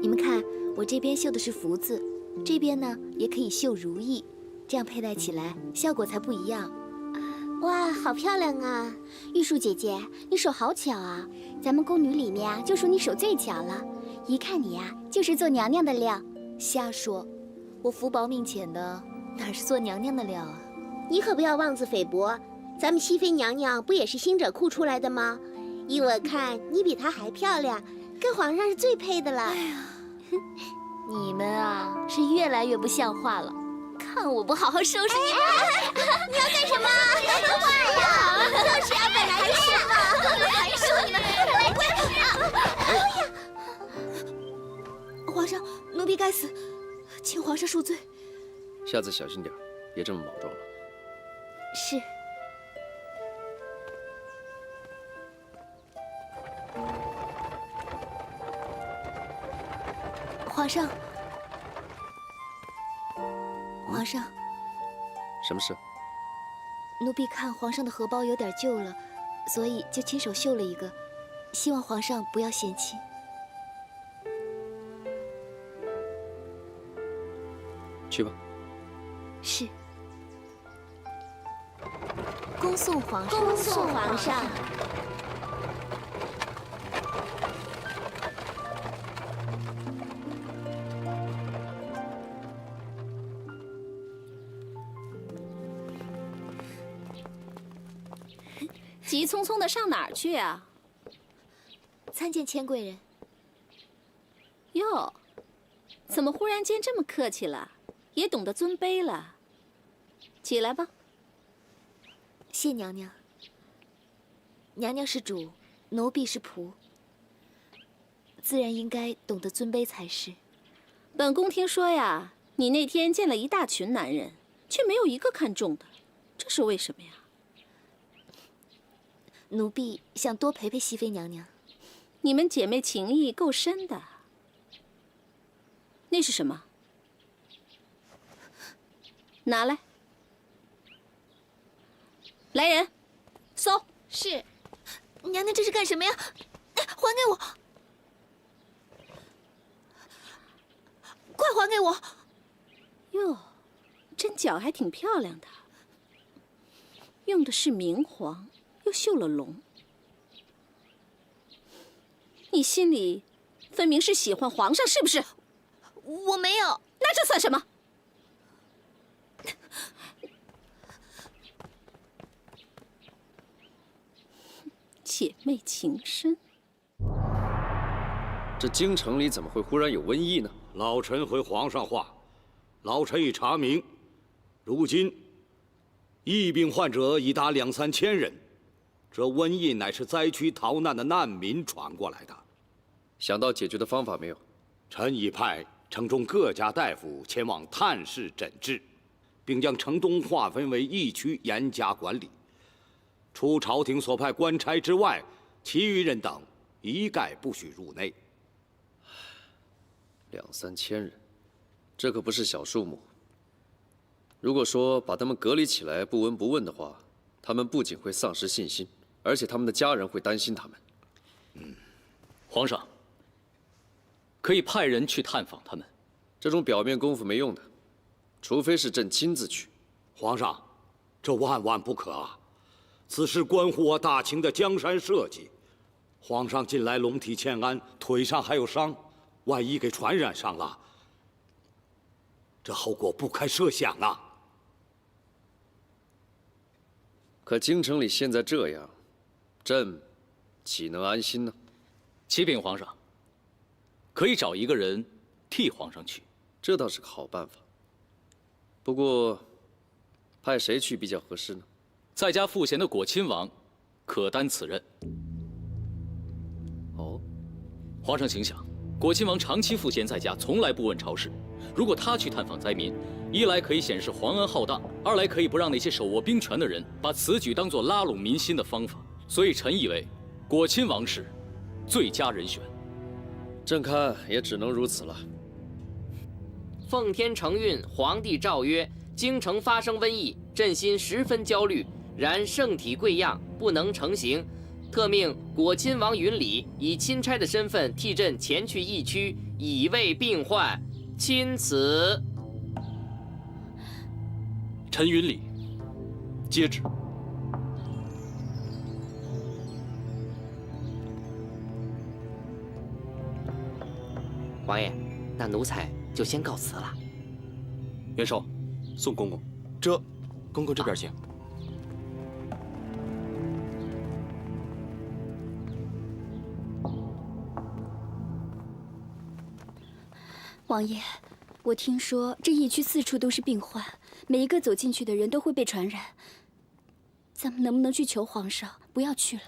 你们看，我这边绣的是福字，这边呢也可以绣如意，这样佩戴起来效果才不一样。哇，好漂亮啊！玉树姐姐，你手好巧啊！咱们宫女里面啊，就属你手最巧了。一看你呀，就是做娘娘的料。瞎说，我福薄命浅的，哪是做娘娘的料啊？你可不要妄自菲薄，咱们熹妃娘娘不也是星者库出来的吗？依我看，你比她还漂亮，跟皇上是最配的了。哎呀，你们啊，是越来越不像话了。看我不好好收拾你们！你要干什么？要说话呀！就是啊，本来就是嘛。还说你们，哎呀！皇上，奴婢该死，请皇上恕罪。下次小心点，别这么莽撞了。是。皇上。皇上，什么事？奴婢看皇上的荷包有点旧了，所以就亲手绣了一个，希望皇上不要嫌弃。去吧。是。恭送皇上。恭送皇上。急匆匆的上哪儿去啊？参见千贵人。哟，怎么忽然间这么客气了？也懂得尊卑了。起来吧。谢娘娘。娘娘是主，奴婢是仆，自然应该懂得尊卑才是。本宫听说呀，你那天见了一大群男人，却没有一个看中的，这是为什么呀？奴婢想多陪陪熹妃娘娘。你们姐妹情谊够深的。那是什么？拿来。来人，搜。是。娘娘这是干什么呀？还给我！快还给我！哟，针脚还挺漂亮的，用的是明黄。又绣了龙，你心里分明是喜欢皇上，是不是？我没有。那这算什么？姐妹情深。这京城里怎么会忽然有瘟疫呢？老臣回皇上话，老臣已查明，如今疫病患者已达2、3千人。这瘟疫乃是灾区逃难的难民传过来的。想到解决的方法没有？臣已派城中各家大夫前往探视诊治，并将城东划分为疫区，严加管理。除朝廷所派官差之外，其余人等一概不许入内。2、3千人，这可不是小数目。如果说把他们隔离起来不闻不问的话，他们不仅会丧失信心，而且他们的家人会担心他们。皇上可以派人去探访他们。这种表面功夫没用的，除非是朕亲自去。皇上，这万万不可啊！此事关乎我大清的江山社稷。皇上近来龙体欠安，腿上还有伤，万一给传染上了，这后果不堪设想啊！可京城里现在这样，朕岂能安心呢？启禀皇上，可以找一个人替皇上去，这倒是个好办法。不过，派谁去比较合适呢？在家赋闲的果亲王，可担此任。哦，皇上请想，果亲王长期赋闲在家，从来不问朝事。如果他去探访灾民，一来可以显示皇恩浩荡，二来可以不让那些手握兵权的人把此举当作拉拢民心的方法。所以臣以为，果亲王是最佳人选。朕看也只能如此了。奉天承运，皇帝诏曰：京城发生瘟疫，朕心十分焦虑。然圣体贵恙，不能成行。特命果亲王云礼以钦差的身份替朕前去疫区，以慰病患。钦此。陈云礼，接旨。王爷，那奴才就先告辞了。元首，宋公公。公公这边请。王爷，我听说这疫区四处都是病患，每一个走进去的人都会被传染。咱们能不能去求皇上不要去了？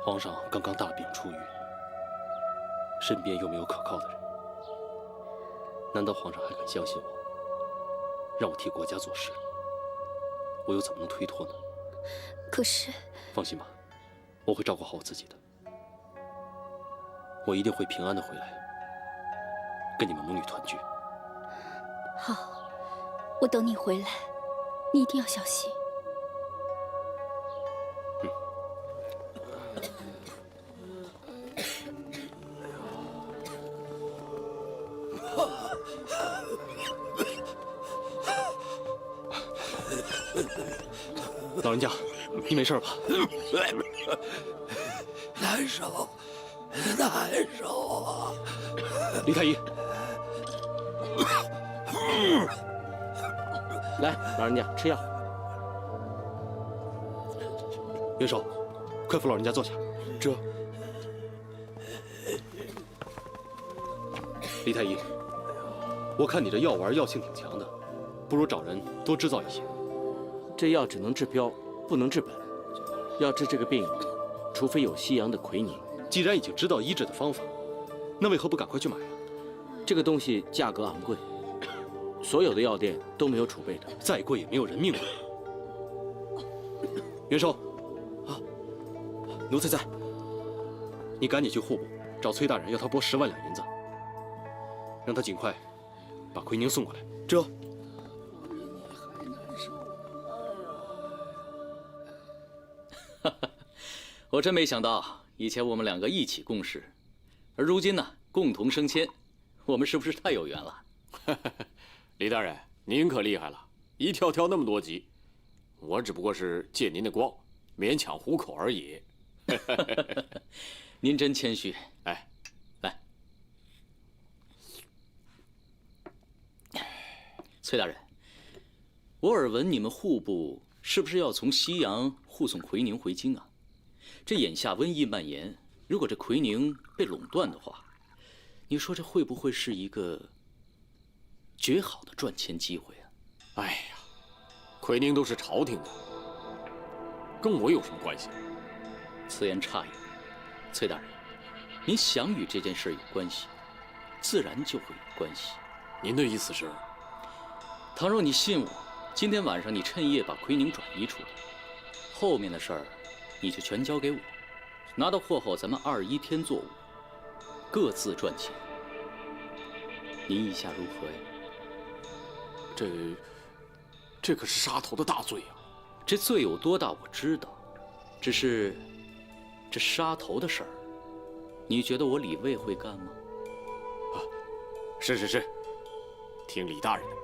皇上刚刚大病初愈，身边又没有可靠的人，难道皇上还敢相信我，让我替国家做事？我又怎么能推脱呢？可是，放心吧，我会照顾好我自己的。我一定会平安的回来，跟你们母女团聚。好，我等你回来，你一定要小心。老人家，你没事吧？难受，难受啊！李太医，来，老人家吃药。元首，快扶老人家坐下。李太医，我看你这药丸药性挺强的，不如找人多制造一些。这药只能治标，不能治本。要治这个病，除非有西洋的奎宁。既然已经知道医治的方法，那为何不赶快去买啊？这个东西价格昂贵，所有的药店都没有储备的，再贵也没有人命贵。元首，啊，奴才在。你赶紧去户部找崔大人，要他拨10万两银子，让他尽快把奎宁送过来。我真没想到，以前我们两个一起共事，而如今呢，共同升迁，我们是不是太有缘了？李大人，您可厉害了，一跳跳那么多级，我只不过是借您的光，勉强糊口而已。您真谦虚。哎，来，崔大人，我耳闻你们户部是不是要从西洋护送奎宁回京啊？这眼下瘟疫蔓延，如果这奎宁被垄断的话，你说这会不会是一个绝好的赚钱机会啊？哎呀，奎宁都是朝廷的，跟我有什么关系？此言差矣，崔大人，您想与这件事有关系，自然就会有关系。您的意思是，倘若你信我，今天晚上你趁夜把奎宁转移出来，后面的事儿你就全交给我，拿到货后咱们21天作物，各自赚钱。您意下如何呀？这可是杀头的大罪啊！这罪有多大我知道，只是这杀头的事儿，你觉得我李卫会干吗？啊，是，听李大人的，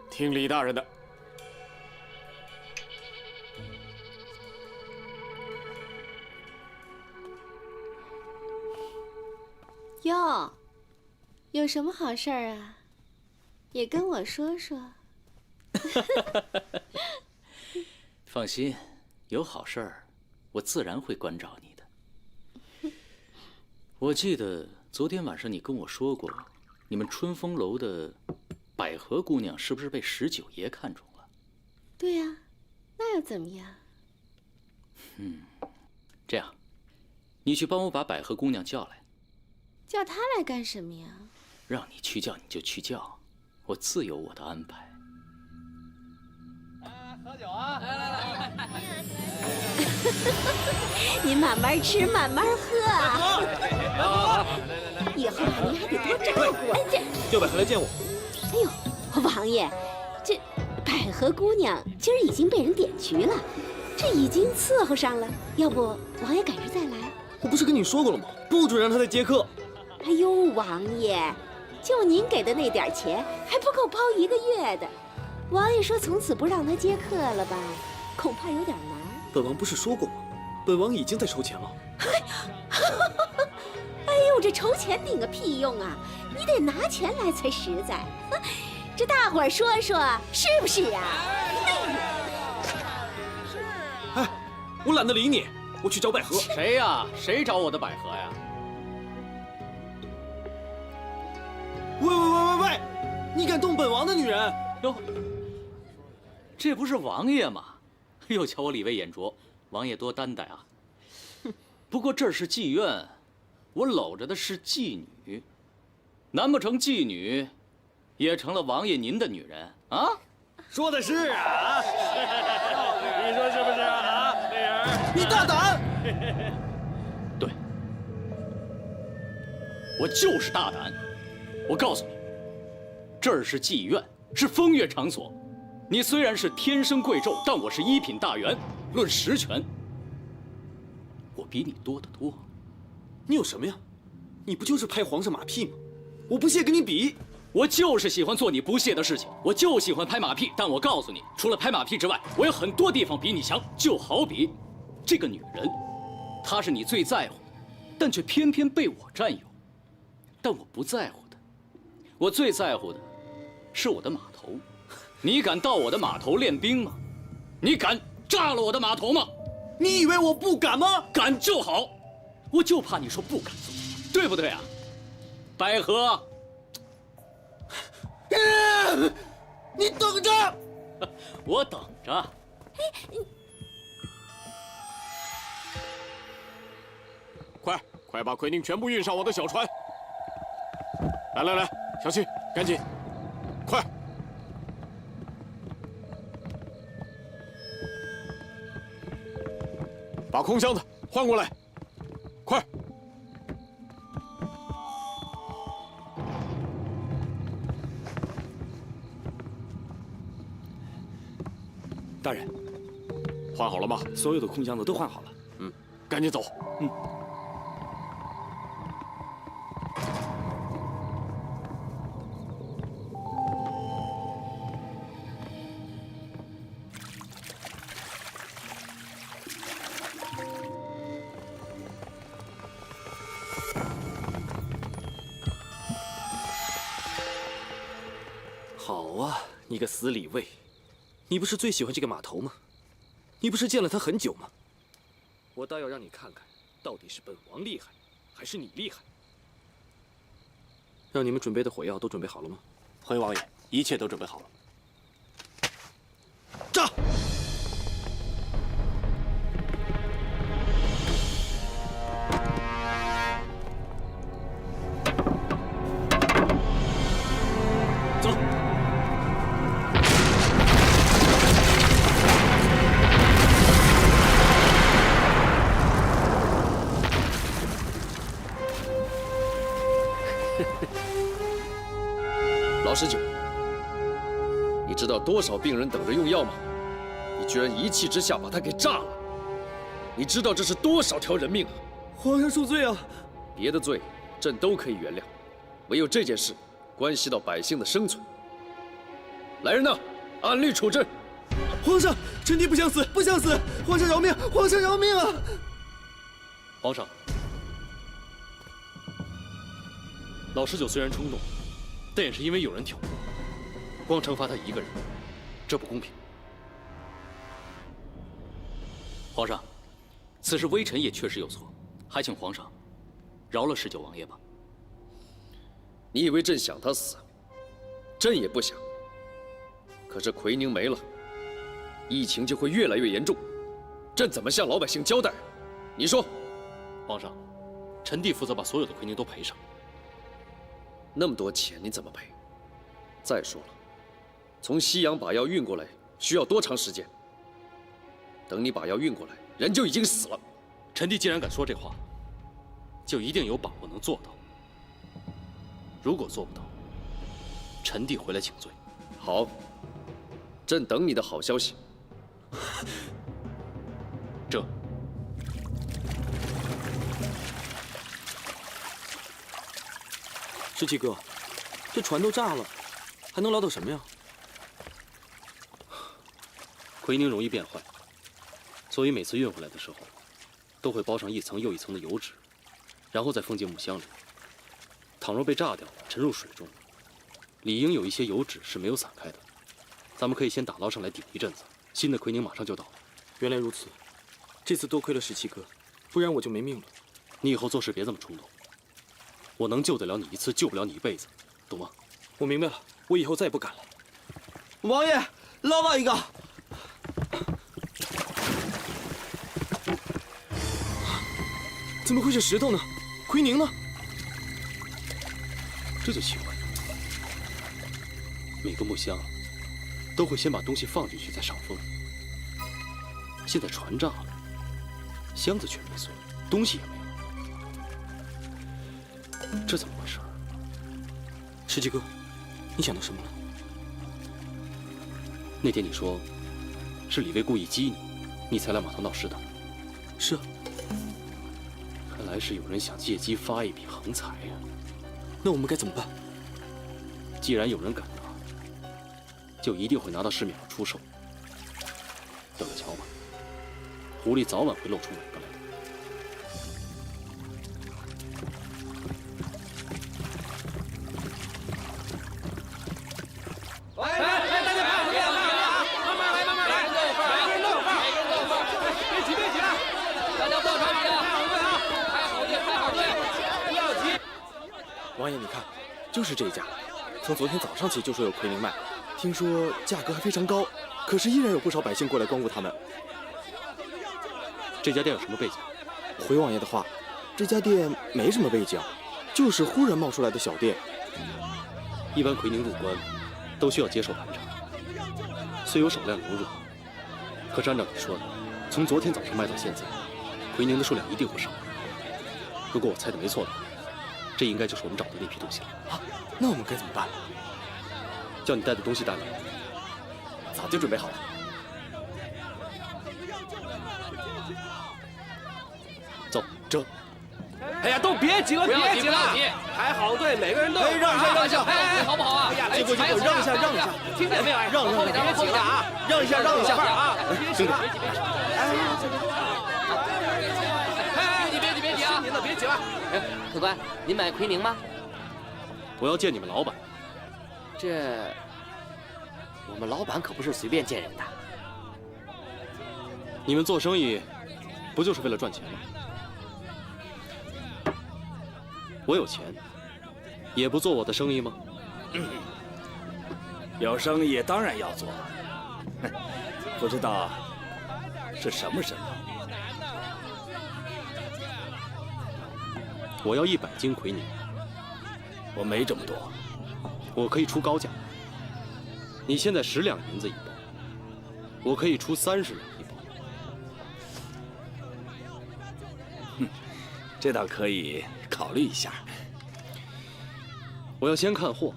听李大人的。哟，有什么好事儿啊？也跟我说说。放心，有好事儿，我自然会关照你的。我记得昨天晚上你跟我说过，你们春风楼的百合姑娘是不是被19爷看中了？对呀，那又怎么样？这样，你去帮我把百合姑娘叫来。叫她来干什么呀？让你去叫你就去叫，我自有我的安排。喝酒啊！来！您慢慢吃，慢慢喝啊！以后啊，您还得多照顾。叫百合来见我。哎呦，王爷，这百合和姑娘今儿已经被人点局了，这已经伺候上了。要不王爷改日再来？我不是跟你说过了吗？不准让他再接客。哎呦，王爷，就您给的那点钱还不够包1个月的。王爷说从此不让他接客了吧，恐怕有点难。本王不是说过吗？本王已经在筹钱了。哎呦，这筹钱顶个屁用啊！你得拿钱来才实在。这大伙儿说说是不是啊？哎，我懒得理你，我去找百合。谁呀？谁找我的百合呀？喂！你敢动本王的女人？哟，这不是王爷吗？又瞧我李卫眼拙，王爷多担待啊。不过这儿是妓院，我搂着的是妓女，难不成妓女也成了王爷您的女人啊？说的是啊，你说是不是啊？美人，你大胆！对，我就是大胆。我告诉你，这儿是妓院，是风月场所。你虽然是天生贵胄，但我是一品大员，论实权，我比你多得多。你有什么呀？你不就是拍皇上马屁吗？我不屑跟你比。我就是喜欢做你不屑的事情，我就喜欢拍马屁。但我告诉你，除了拍马屁之外，我有很多地方比你强。就好比这个女人，她是你最在乎，但却偏偏被我占有。但我不在乎的，我最在乎的是我的码头。你敢到我的码头练兵吗？你敢炸了我的码头吗？你以为我不敢吗？敢就好，我就怕你说不敢做，对不对啊？百合，你等着，我等着。快把奎宁全部运上我的小船！来，小心，赶紧，快！把空箱子换过来，快！大人，换好了吗？所有的空箱子都换好了。赶紧走。好啊，你个死李卫，你不是最喜欢这个码头吗？你不是见了他很久吗？我倒要让你看看，到底是本王厉害，还是你厉害。让你们准备的火药都准备好了吗？回王爷，一切都准备好了。炸！走。老十九，你知道多少病人等着用药吗？你居然一气之下把他给炸了！你知道这是多少条人命啊！皇上恕罪啊！别的罪朕都可以原谅，唯有这件事关系到百姓的生存。来人呐，按律处置！皇上，臣弟不想死，不想死！皇上饶命！皇上饶命啊！皇上，老十九虽然冲动，但也是因为有人挑拨，光惩罚他一个人，这不公平。皇上，此事微臣也确实有错，还请皇上饶了19王爷吧。你以为朕想他死？朕也不想。可这奎宁没了，疫情就会越来越严重，朕怎么向老百姓交代？你说。皇上，臣弟负责把所有的奎宁都赔上。那么多钱你怎么赔？再说了，从西洋把药运过来需要多长时间？等你把药运过来，人就已经死了。臣弟既然敢说这话，就一定有把握能做到。如果做不到，臣弟回来请罪。好，正等你的好消息。这，十七哥，这船都炸了，还能捞到什么呀？奎宁容易变坏，所以每次运回来的时候，都会包上一层又一层的油脂，然后再封进木箱里。倘若被炸掉了，沉入水中，理应有一些油脂是没有散开的。咱们可以先打捞上来顶一阵子，新的奎宁马上就到了。原来如此，这次多亏了17哥，不然我就没命了。你以后做事别这么冲动，我能救得了你一次，救不了你一辈子，懂吗？我明白了，我以后再也不敢了。王爷，捞到一个！怎么会是石头呢？奎宁呢？这就奇怪了。每个木箱都会先把东西放进去再上封。现在船炸了，箱子却没碎，东西也没了，这怎么回事17哥，你想到什么了？那天你说是李卫故意激你，你才来码头闹事的。是啊。看来是有人想借机发一笔横财呀。那我们该怎么办？既然有人敢拿，就一定会拿到市面上出售。等着瞧吧，狐狸早晚会露出尾巴来的。王爷，你看，就是这一家，从昨天早上起就说有奎宁卖，听说价格还非常高，可是依然有不少百姓过来光顾他们。这家店有什么背景？回王爷的话，这家店没什么背景，就是忽然冒出来的小店。一般奎宁入关，都需要接受盘查，虽有少量流入，可是按照你说的，从昨天早上卖到现在，奎宁的数量一定不少。如果我猜的没错的话，这应该就是我们找的那批东西了。啊，那我们该怎么办？叫你带的东西带来。早就准备好了。走，这。哎呀，都别急了，别急了，排好队，每个人都让一下，哎，好不好啊？哎呀，经过，让一下，听见没有？让，别急了啊，让一下啊！兄弟，别急啊！您的别急了。哎，客官，您买奎宁吗？我要见你们老板。这，我们老板可不是随便见人的。你们做生意，不就是为了赚钱吗？我有钱，也不做我的生意吗？有生意当然要做，不知道是什么生意？我要100斤奎宁。我没这么多，我可以出高价。你现在10两银子一包，我可以出30两一包。这倒可以考虑一下。我要先看货，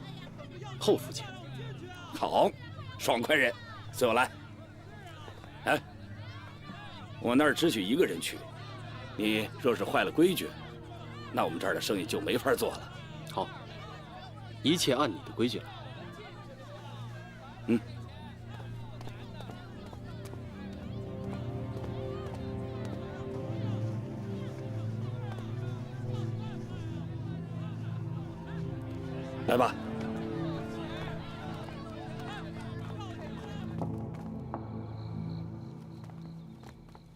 后付钱。好，爽快人，随我来。哎，我那儿只许一个人去，你若是坏了规矩，那我们这儿的生意就没法做了。好，一切按你的规矩来。嗯。来吧。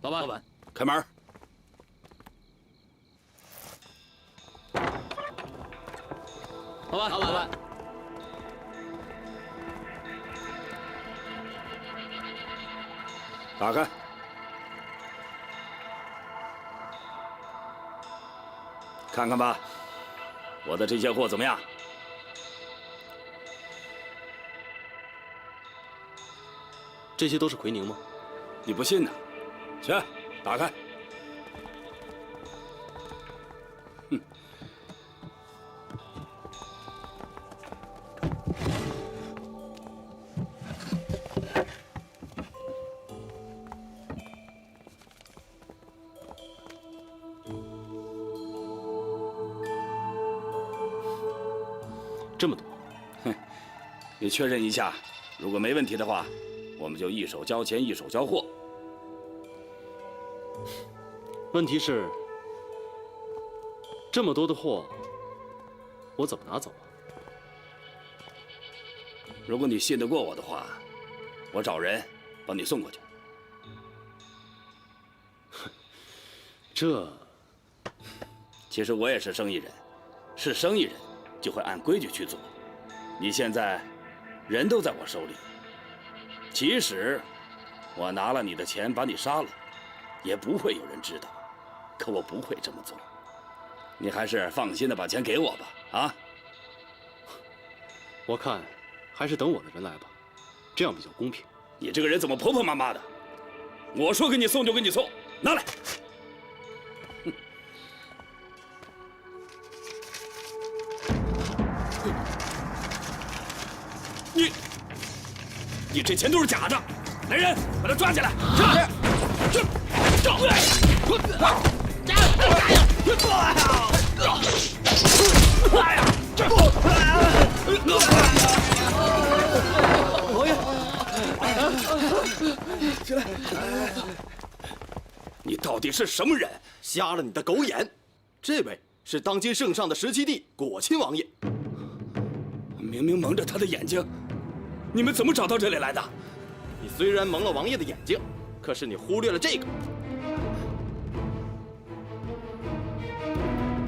老板，开门。老板，打开。看看吧，我的这些货怎么样？这些都是奎宁吗？你不信呢？去，打开。哼。这么多？哼，你确认一下，如果没问题的话，我们就一手交钱一手交货。问题是，这么多的货，我怎么拿走啊？如果你信得过我的话，我找人帮你送过去。这，其实我也是生意人，是生意人就会按规矩去做。你现在人都在我手里，即使我拿了你的钱把你杀了，也不会有人知道。可我不会这么做，你还是放心的把钱给我吧。啊，我看还是等我的人来吧，这样比较公平。你这个人怎么婆婆妈妈的？我说给你送就给你送，拿来。你这钱都是假的！来人，把他抓起来！王爷，起来！你到底是什么人？瞎了你的狗眼！这位是当今圣上的17弟果亲王爷。明明蒙着他的眼睛，你们怎么找到这里来的？你虽然蒙了王爷的眼睛，可是你忽略了这个。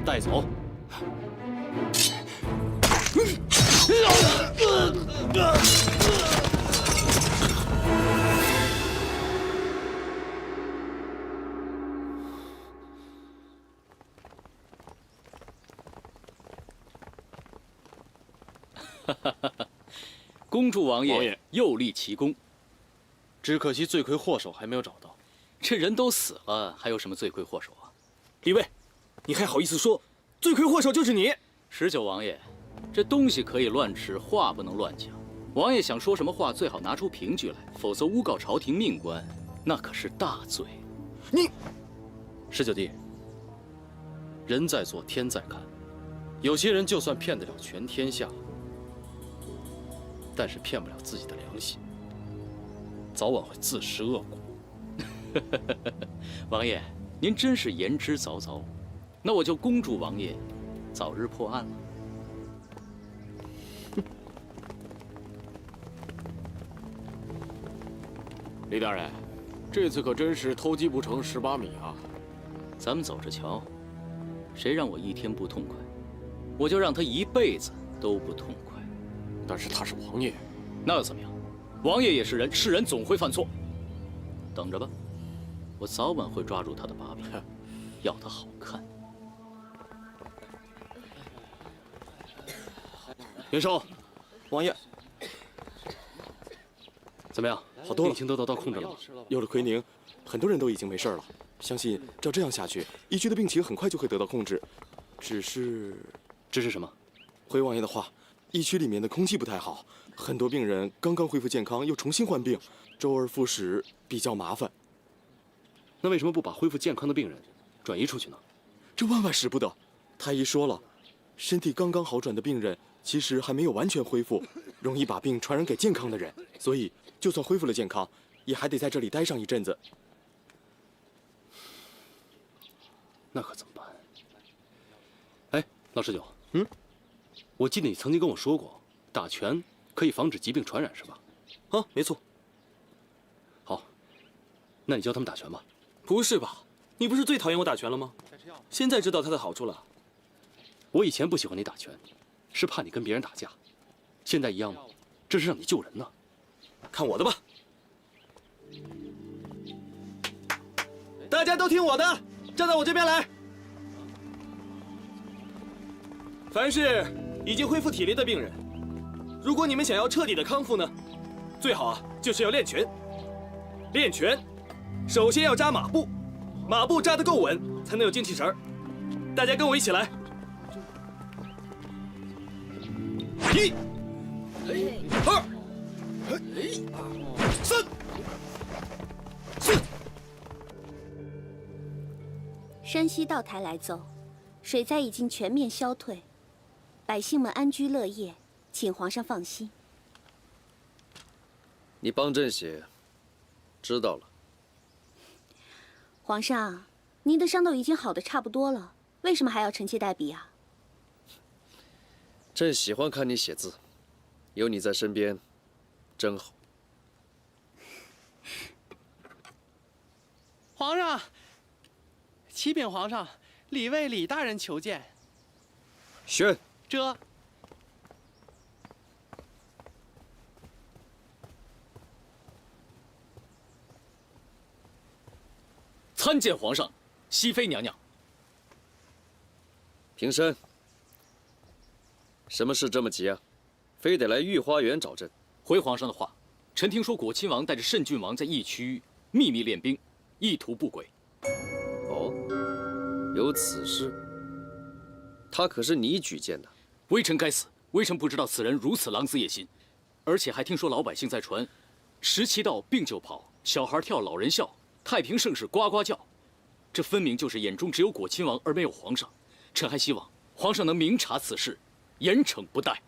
带走。恭祝王爷又立奇功。只可惜罪魁祸首还没有找到。这人都死了，还有什么罪魁祸首啊？李卫，你还好意思说罪魁祸首就是你？19王爷，这东西可以乱吃，话不能乱讲。王爷想说什么话，最好拿出凭据来，否则诬告朝廷命官，那可是大罪。你，19弟，人在做，天在看。有些人就算骗得了全天下，但是骗不了自己的良心，早晚会自食恶果。王爷，您真是言之凿凿，那我就恭祝王爷早日破案了。李大人，这次可真是偷鸡不成蚀把米啊！咱们走着瞧，谁让我一天不痛快，我就让他一辈子都不痛快。但是他是王爷，那又怎么样？王爷也是人，是人总会犯错。等着吧，我早晚会抓住他的把柄，要他好看。袁绍，王爷，怎么样？好多了，病情都得到控制了吗？有了奎宁，很多人都已经没事了。相信照这样下去，义区的病情很快就会得到控制。只是什么？回王爷的话，义区里面的空气不太好，很多病人刚刚恢复健康又重新患病，周而复始，比较麻烦。那为什么不把恢复健康的病人转移出去呢？这万万使不得。太医说了，身体刚刚好转的病人其实还没有完全恢复，容易把病传染给健康的人，所以就算恢复了健康，也还得在这里待上一阵子。那可怎么办？哎，老19，我记得你曾经跟我说过，打拳可以防止疾病传染，是吧？啊，没错。好，那你教他们打拳吧。不是吧？你不是最讨厌我打拳了吗？现在知道它的好处了。我以前不喜欢你打拳，是怕你跟别人打架。现在一样吗？这是让你救人呢。看我的吧！大家都听我的，站到我这边来。凡是已经恢复体力的病人，如果你们想要彻底的康复呢，最好就是要练拳。练拳，首先要扎马步，马步扎得够稳，才能有精气神儿。大家跟我一起来。1、2、3、4。山西道台来奏，水灾已经全面消退，百姓们安居乐业，请皇上放心。你帮朕写，知道了。皇上，您的伤都已经好的差不多了，为什么还要臣妾代笔啊？朕喜欢看你写字，有你在身边，真好。皇上，启禀皇上，李卫李大人求见。宣。这。参见皇上，熹妃娘娘。平身。什么事这么急啊？非得来御花园找朕？回皇上的话，臣听说果亲王带着慎郡王在疫区秘密练兵，意图不轨。哦，有此事？他可是你举荐的。微臣该死，微臣不知道此人如此狼子野心，而且还听说老百姓在传，17道病就跑，小孩跳，老人笑，太平盛世呱呱叫，这分明就是眼中只有果亲王而没有皇上。臣还希望皇上能明察此事，严惩不贷。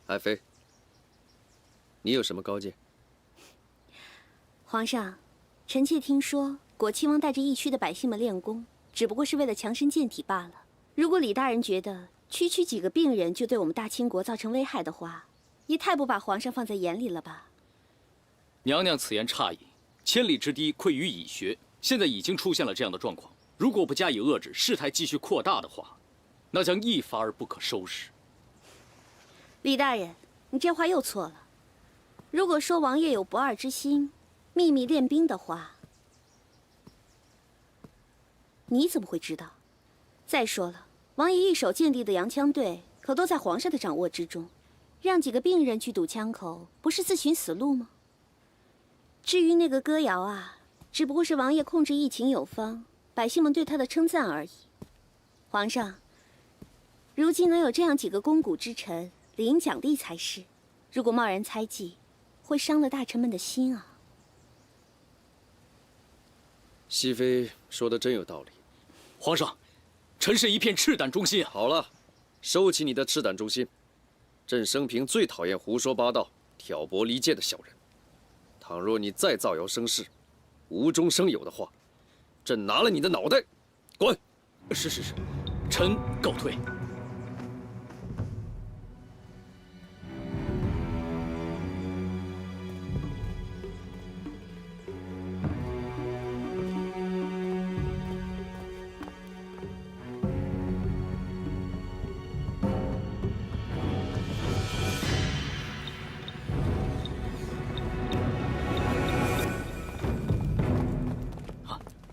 爱妃，你有什么高见？皇上，臣妾听说果亲王带着疫区的百姓们练功，只不过是为了强身健体罢了。如果李大人觉得区区几个病人就对我们大清国造成危害的话，也太不把皇上放在眼里了吧？娘娘此言差矣，千里之堤溃于蚁穴，现在已经出现了这样的状况，如果不加以遏制，事态继续扩大的话，那将一发而不可收拾。李大人，你这话又错了。如果说王爷有不二之心，秘密练兵的话，你怎么会知道？再说了，王爷一手建立的洋枪队可都在皇上的掌握之中，让几个病人去堵枪口，不是自寻死路吗？至于那个歌谣啊，只不过是王爷控制疫情有方，百姓们对他的称赞而已。皇上，如今能有这样几个肱骨之臣，理应奖励才是。如果贸然猜忌，会伤了大臣们的心啊。熹妃说的真有道理。皇上，臣是一片赤胆忠心啊。好了，收起你的赤胆忠心。朕生平最讨厌胡说八道、挑拨离间的小人。倘若你再造谣生事、无中生有的话，朕拿了你的脑袋，滚！是，臣告退。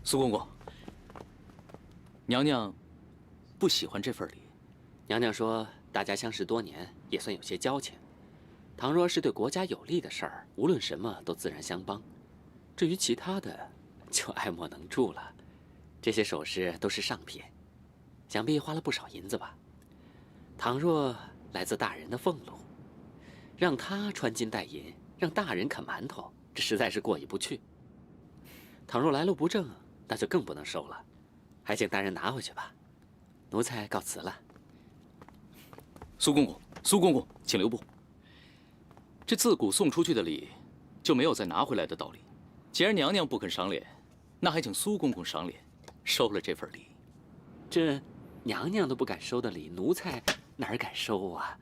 苏公公，娘娘不喜欢这份礼。娘娘说，大家相识多年，也算有些交情。倘若是对国家有利的事儿，无论什么都自然相帮。至于其他的，就爱莫能助了。这些首饰都是上品，想必花了不少银子吧？倘若来自大人的俸禄，让他穿金戴银，让大人啃馒头，这实在是过意不去。倘若来路不正，那就更不能收了，还请大人拿回去吧。奴才告辞了。苏公公，请留步。这自古送出去的礼，就没有再拿回来的道理。既然娘娘不肯赏脸，那还请苏公公赏脸，收了这份礼。这娘娘都不敢收的礼，奴才哪儿敢收啊？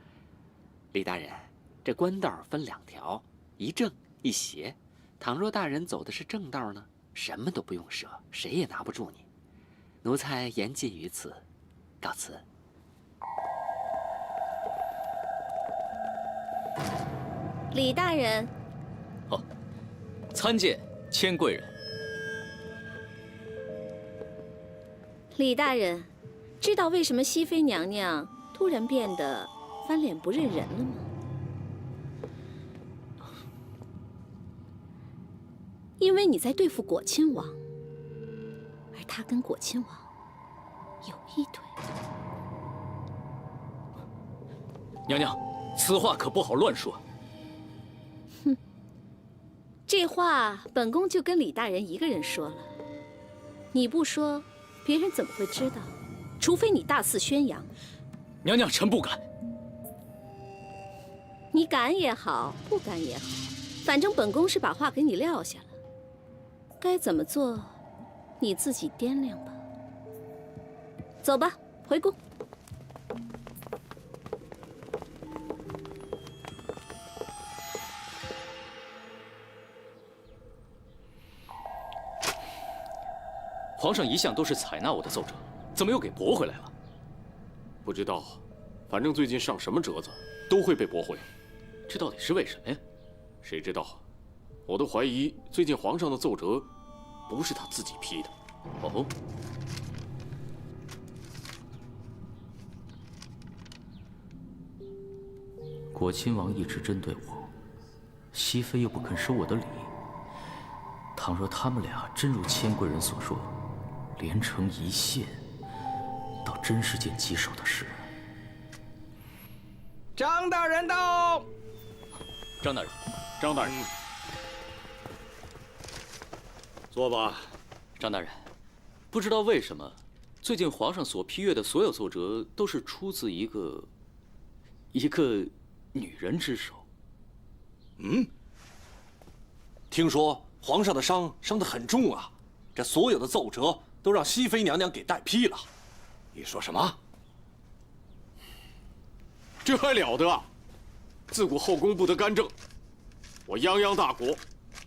李大人，这官道分两条，一正一邪。倘若大人走的是正道呢？什么都不用舍，谁也拿不住你。奴才言尽于此，告辞。李大人，参见千贵人。李大人，知道为什么熹妃娘娘突然变得翻脸不认人了吗？因为你在对付果亲王，而他跟果亲王有一腿。娘娘，此话可不好乱说。哼，这话本宫就跟李大人一个人说了，你不说，别人怎么会知道？除非你大肆宣扬。娘娘，臣不敢。你敢也好，不敢也好，反正本宫是把话给你撂下了。该怎么做，你自己掂量吧。走吧，回宫。皇上一向都是采纳我的奏折，怎么又给驳回来了？不知道，反正最近上什么折子都会被驳回。这到底是为什么呀？谁知道？我都怀疑最近皇上的奏折不是他自己批的。哦。果亲王一直针对我，熹妃又不肯收我的礼。倘若他们俩真如千贵人所说，连成一线，倒真是件棘手的事。张大人到。张大人，张大人，坐吧。张大人，不知道为什么，最近皇上所批阅的所有奏折都是出自一个女人之手。听说皇上的伤得很重啊，这所有的奏折都让熹妃娘娘给代批了。你说什么？这还了得！自古后宫不得干政，我泱泱大国，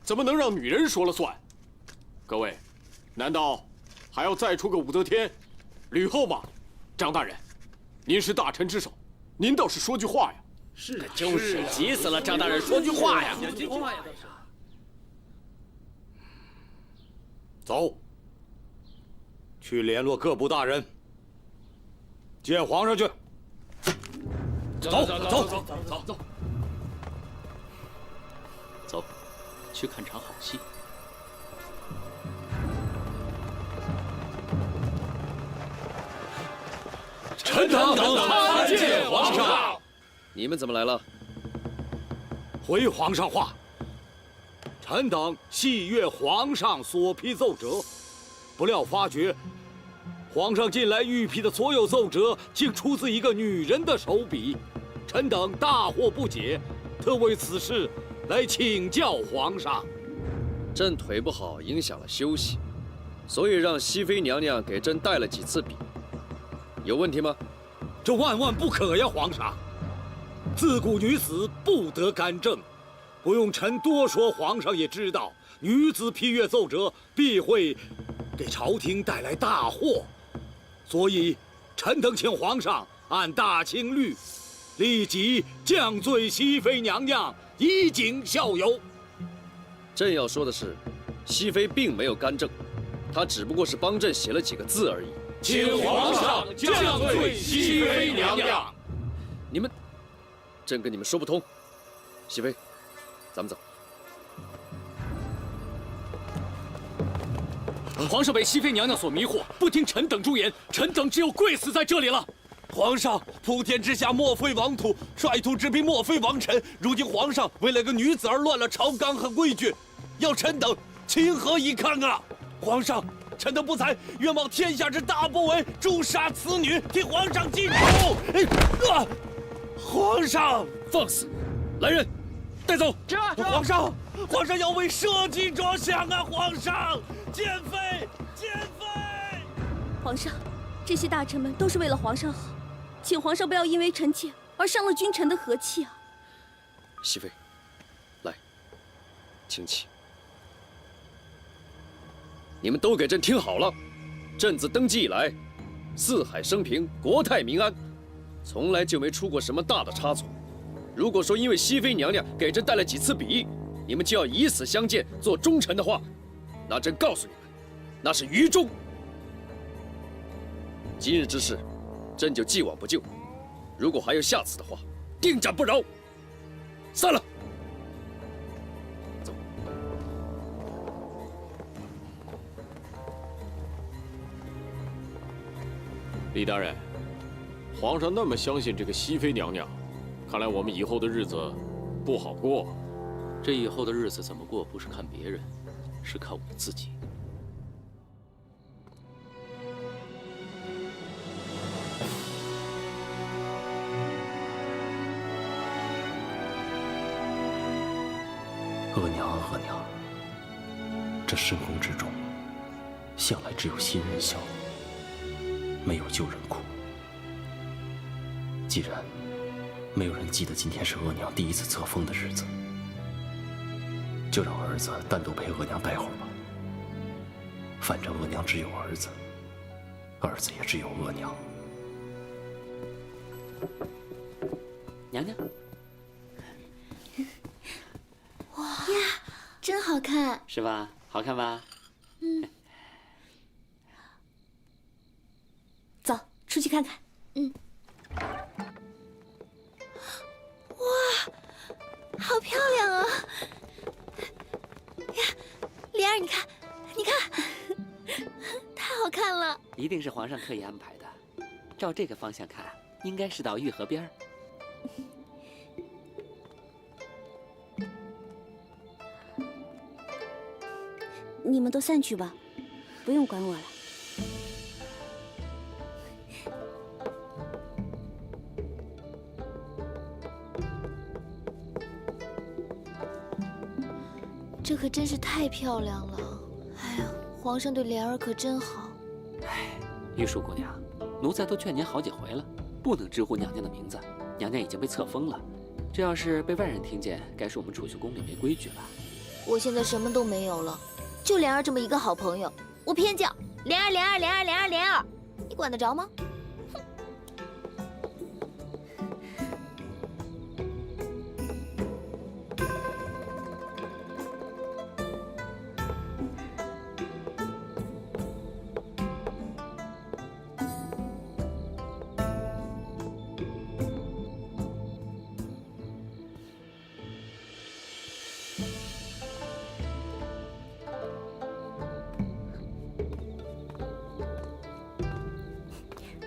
怎么能让女人说了算？各位，难道还要再出个武则天、吕后吗？张大人，您是大臣之首，您倒是说句话呀！是，就是急死了，张大人说句话呀！走，去联络各部大人，见皇上去。走，去看场好戏。臣等参见皇上。你们怎么来了？回皇上话，臣等细阅皇上所批奏折，不料发觉皇上近来御批的所有奏折，竟出自一个女人的手笔，臣等大惑不解，特为此事来请教皇上。朕腿不好，影响了休息，所以让熹妃娘娘给朕带了几次笔，有问题吗？这万万不可呀，皇上！自古女子不得干政，不用臣多说，皇上也知道，女子批阅奏折必会给朝廷带来大祸，所以臣等请皇上按大清律，立即降罪熹妃娘娘，以儆效尤。朕要说的是，熹妃并没有干政，她只不过是帮朕写了几个字而已。请皇上降罪熹妃娘娘。你们，朕跟你们说不通。熹妃，咱们走。皇上被熹妃娘娘所迷惑，不听臣等诛言，臣等只有跪死在这里了。皇上，普天之下莫非王土，率土之滨莫非王臣。如今皇上为了个女子而乱了朝纲和规矩，要臣等情何以堪啊！皇上，臣等不才，愿望天下之大不韪，诛杀此女，替皇上记仇。皇上，放肆！来人，带走！皇上，皇上要为社稷着想啊！皇上，奸妃，奸妃！皇上，这些大臣们都是为了皇上好，请皇上不要因为臣妾而伤了君臣的和气啊！熹妃，来，请起。你们都给朕听好了，朕自登基以来，四海升平，国泰民安，从来就没出过什么大的差错。如果说因为熹妃娘娘给朕带了几次笔，你们就要以死相见，做忠臣的话，那朕告诉你们，那是愚忠。今日之事，朕就既往不咎。如果还有下次的话，定斩不饶。散了。李大人，皇上那么相信这个熹妃娘娘，看来我们以后的日子不好过。这以后的日子怎么过，不是看别人，是看我们自己。这深宫之中，向来只有新人笑，没有旧人哭。既然没有人记得今天是额娘第一次册封的日子，就让儿子单独陪额娘待会儿吧。反正额娘只有儿子，儿子也只有额娘。娘娘，哇呀，真好看，是吧？好看吧？嗯。走，出去看看。嗯。哇，好漂亮啊！呀，莲儿，你看，你看，太好看了。一定是皇上刻意安排的。照这个方向看，应该是到御河边儿。你们都散去吧，不用管我了。这可真是太漂亮了！哎呀，皇上对莲儿可真好。哎，玉树姑娘，奴才都劝您好几回了，不能直呼娘娘的名字。娘娘已经被册封了，这要是被外人听见，该说我们储秀宫里没规矩了。我现在什么都没有了，就莲儿这么一个好朋友，我偏叫莲儿，莲儿，莲儿，莲儿，莲儿，你管得着吗？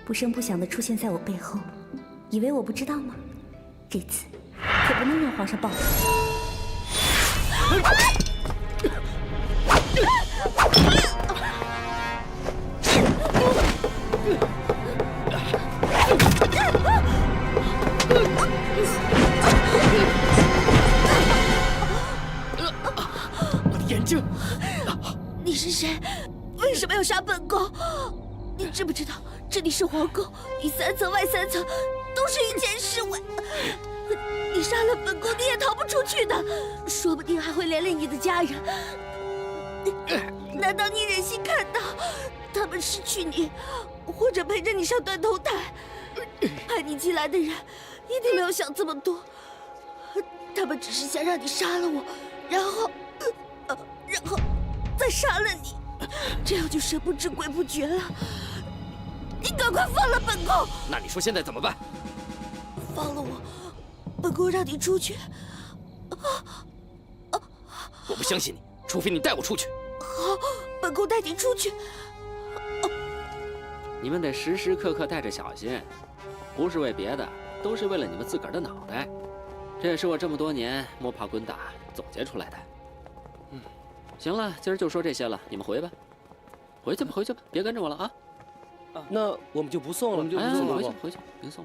不声不响地出现在我背后，以为我不知道吗？这次可不能让皇上暴怒。我的眼睛！你是谁？为什么要杀本宫？你知不知道？这里是皇宫，里3层外3层，都是御前侍卫。你杀了本宫，你也逃不出去的，说不定还会连累你的家人。难道你忍心看到他们失去你，或者陪着你上断头台？派你进来的人一定没有想这么多，他们只是想让你杀了我，然后再杀了你，这样就神不知鬼不觉了。你赶快放了本宫！那你说现在怎么办？放了我，本宫让你出去。我不相信你，除非你带我出去。好，本宫带你出去。你们得时时刻刻带着小心，不是为别的，都是为了你们自个儿的脑袋。这也是我这么多年摸爬滚打总结出来的。行了，今儿就说这些了，你们回吧，回去吧，回去吧，别跟着我了啊。那我们就不送了，回去，别送。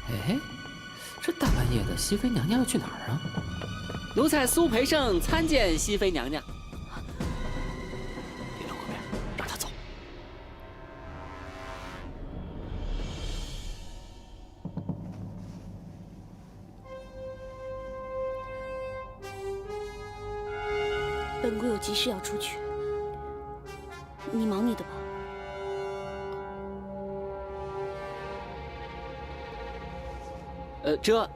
哎，这大半夜的，熹妃娘娘要去哪儿啊？奴才苏培盛参见熹妃娘娘。别留后面，让他走。本宫有急事要出去，你忙你的吧。这。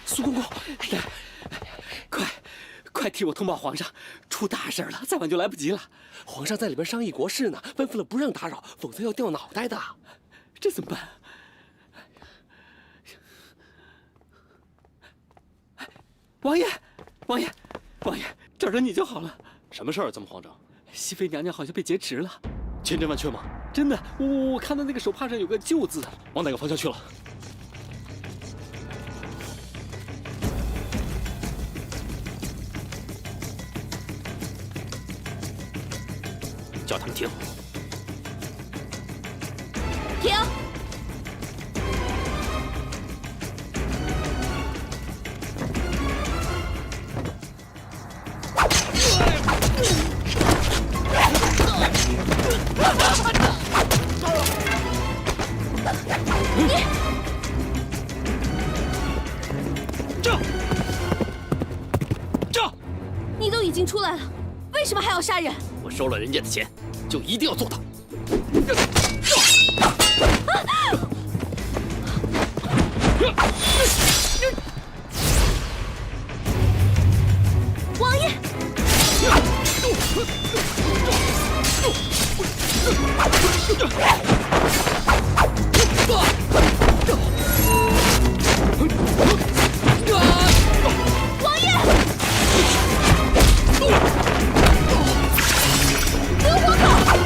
苏公公，快替我通报皇上，出大事了，再晚就来不及了。皇上在里边商议国事呢，吩咐了不让打扰，否则要掉脑袋的。这怎么办？王爷，王爷，王爷，找着你就好了。什么事儿这么慌张？熹妃娘娘好像被劫持了，千真万确吗？真的，我看到那个手帕上有个救字，往哪个方向去了？叫他们停！停！你都已经出来了，为什么还要杀人？我收了人家的钱，就一定要做他。王爷！王爷！刘皇后！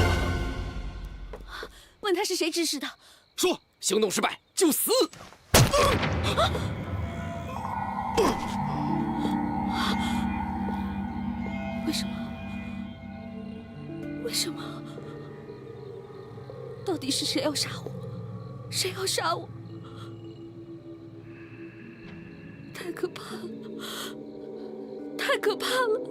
问他是谁指使的？说，行动失败就死。为什么？为什么？到底是谁要杀我？谁要杀我？太可怕了！太可怕了！